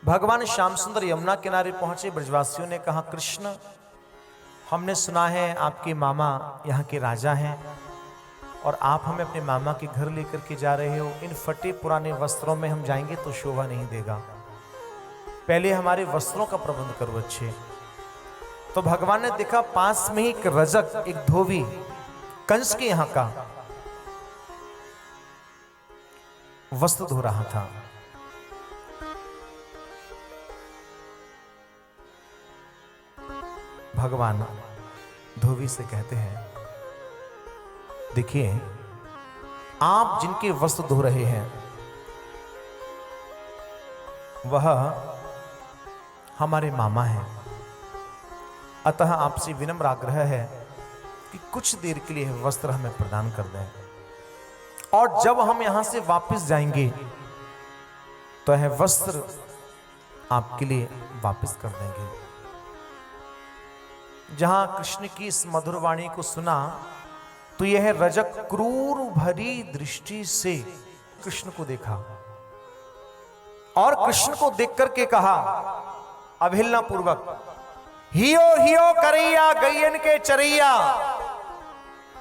भगवान श्याम सुंदर यमुना किनारे पहुंचे। ब्रजवासियों ने कहा, कृष्ण, हमने सुना है आपके मामा यहाँ के राजा हैं और आप हमें अपने मामा के घर लेकर के जा रहे हो। इन फटे पुराने वस्त्रों में हम जाएंगे तो शोभा नहीं देगा, पहले हमारे वस्त्रों का प्रबंध करो अच्छे। तो भगवान ने देखा पास में ही एक रजक, एक धोबी कंस के यहां का वस्त्र धो रहा था। भगवान धोबी से कहते हैं, देखिए आप जिनके वस्त्र धो रहे हैं वह हमारे मामा हैं, अतः आपसे विनम्र आग्रह है कि कुछ देर के लिए वस्त्र हमें प्रदान कर दें और जब हम यहां से वापस जाएंगे तो यह वस्त्र आपके लिए वापस कर देंगे। जहां कृष्ण की इस मधुर वाणी को सुना तो यह रजक क्रूर भरी दृष्टि से कृष्ण को देखा और कृष्ण को देख करके कहा अवहेलना पूर्वक, हियो हियो करैया गैयन के चरैया,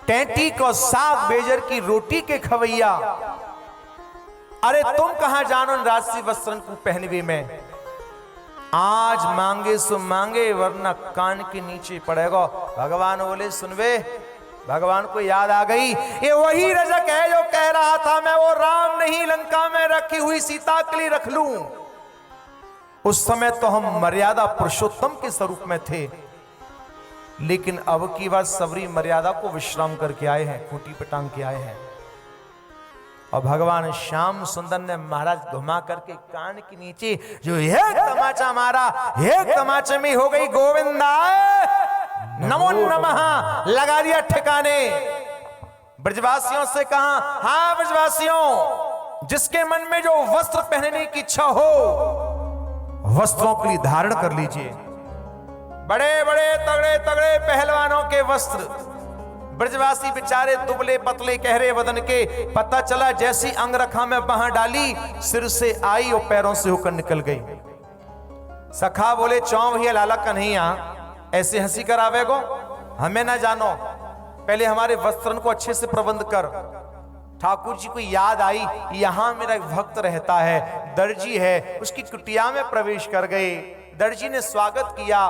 टैंटी को साग बेजर की रोटी के खवैया। अरे तुम कहां जानो राजसी वस्त्रन को पहनवे में, आज मांगे सो मांगे वरना कान के नीचे पड़ेगा। भगवान बोले, सुनवे, भगवान को याद आ गई, ये वही रजक है जो कह रहा था मैं वो राम नहीं लंका में रखी हुई सीता के लिए रख लूं। उस समय तो हम मर्यादा पुरुषोत्तम के स्वरूप में थे, लेकिन अब की बात सबरी मर्यादा को विश्राम करके आए हैं, खूंटी पे टांग के आए हैं। और भगवान श्याम सुंदर ने महाराज घुमा करके कान के नीचे जो एक तमाचा मारा, एक तमाचे में हो गई गोविंदा नमो नमः, लगा दिया ठिकाने। ब्रजवासियों से कहा, हाँ ब्रजवासियों, जिसके मन में जो वस्त्र पहनने की इच्छा हो वस्त्रों के लिए धारण कर लीजिए। बड़े बड़े तगड़े तगड़े पहलवानों के वस्त्र, ब्रजवासी बेचारे दुबले पतले गहरे बदन के, पता चला जैसी अंगरखा में बाहर डाली सिर से आई और पैरों से होकर निकल गई। सखा बोले, चौ भैया लाला कन्हैया ऐसे हंसी कर आवेगो, हमें ना जानो, पहले हमारे वस्त्रन को अच्छे से प्रबंध कर। ठाकुर जी को याद आई, यहां मेरा एक भक्त रहता है, दर्जी है, उसकी कुटिया में प्रवेश कर गए। दर्जी ने स्वागत किया,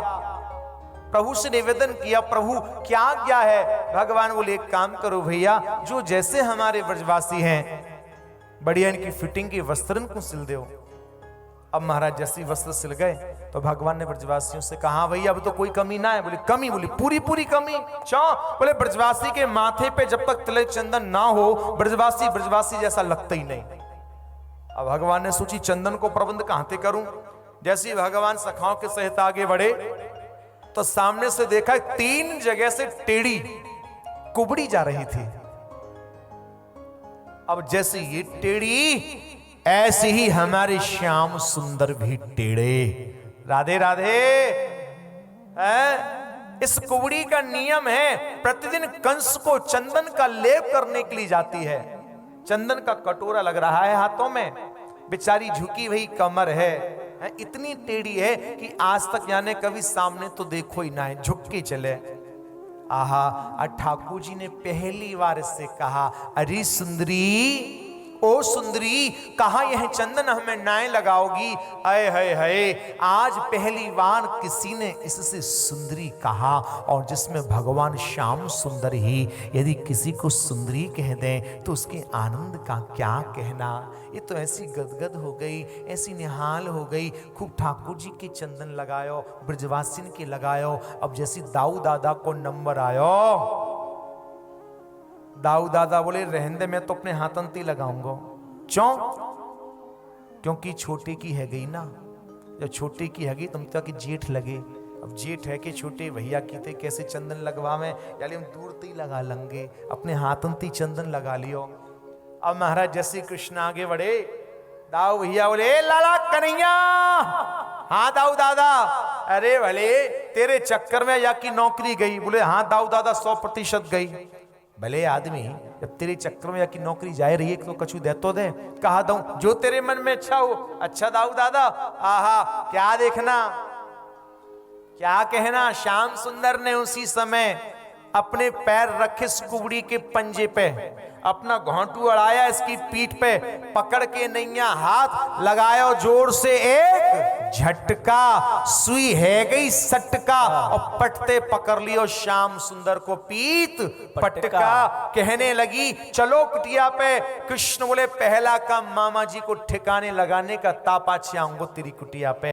प्रभु से निवेदन किया, प्रभु क्या आज्ञा है। भगवान बोले, एक काम करो भैया, जो जैसे हमारे ब्रजवासी हैं बढ़िया इनकी फिटिंग के वस्त्रन को सिल दो। अब महाराज जैसी वस्त्र सिल गए तो भगवान ने ब्रजवासियों से कहा, भैया अब तो कोई कमी ना है। बोले, कमी? बोली, पूरी पूरी कमी। बोले, ब्रजवासी के माथे पे जब तक तिलक चंदन ना हो ब्रजवासी ब्रजवासी जैसा लगता ही नहीं। अब भगवान ने सोची चंदन को प्रबंध कहां से करूं। जैसे ही भगवान सखाओं के सहित आगे बढ़े तो सामने से देखा 3 जगह से टेढ़ी कुबड़ी जा रही थी। अब जैसे ये टेढ़ी, ऐसे ही हमारे श्याम सुंदर भी टेढ़े। राधे राधे। इस कुबड़ी का नियम है, प्रतिदिन कंस को चंदन का लेप करने के लिए जाती है। चंदन का कटोरा लग रहा है हाथों में, बेचारी झुकी हुई कमर है, इतनी टेढ़ी है कि आज तक यानी कभी सामने तो देखो ही ना है, झुक के चले। आहा, ठाकुर जी ने पहली बार इससे कहा, अरे सुंदरी, ओ सुंदरी, कहा यह चंदन हमें नाय लगाओगी। अय है है, आज पहली बार किसी ने इससे सुंदरी कहा, और जिसमें भगवान श्याम सुंदर ही यदि किसी को सुंदरी कह दें तो उसके आनंद का क्या कहना। ये तो ऐसी गदगद हो गई, ऐसी निहाल हो गई। खूब ठाकुर जी के चंदन लगायो, ब्रजवासिन के लगायो। अब जैसी दाऊ दादा को नंबर आयो, दाऊ दादा बोले, रहने मैं तो अपने हाथंती लगाऊंगा। क्यों? क्योंकि छोटे की है गई ना, जब छोटे की है गई तुम तक जेठ लगे। अब जेठ है कि छोटे भैया की थे कैसे चंदन लगवावे, यानी हम दूर ही लगा लेंगे, अपने हाथंती चंदन लगा लियो। अब महाराज जैसे कृष्ण आगे बढ़े, दाऊ भैया बोले, लाला कन्हैया। हाँ दाऊ दादा। अरे भले तेरे चक्कर में या की नौकरी गई। बोले, हाँ दाऊ दादा 100% गई। भले आदमी जब तेरे चक्कर में की नौकरी जाए रही है तो कछु दे तो दे, कहा दूं जो तेरे मन में अच्छा हो। अच्छा दाऊ दादा, आहा क्या देखना क्या कहना। श्याम सुंदर ने उसी समय अपने पैर रखे इस कुबड़ी के पंजे पे, अपना घोंटू अड़ाया इसकी पीठ पे, पकड़ के नैया हाथ लगाया जोर से एक झटका, सुई है गई सटका और पटते पकड़ लियो श्याम सुंदर को पीत पटका। कहने लगी चलो कुटिया पे। कृष्ण बोले पहला काम मामा जी को ठिकाने लगाने का, तापा आऊंगो तेरी कुटिया पे।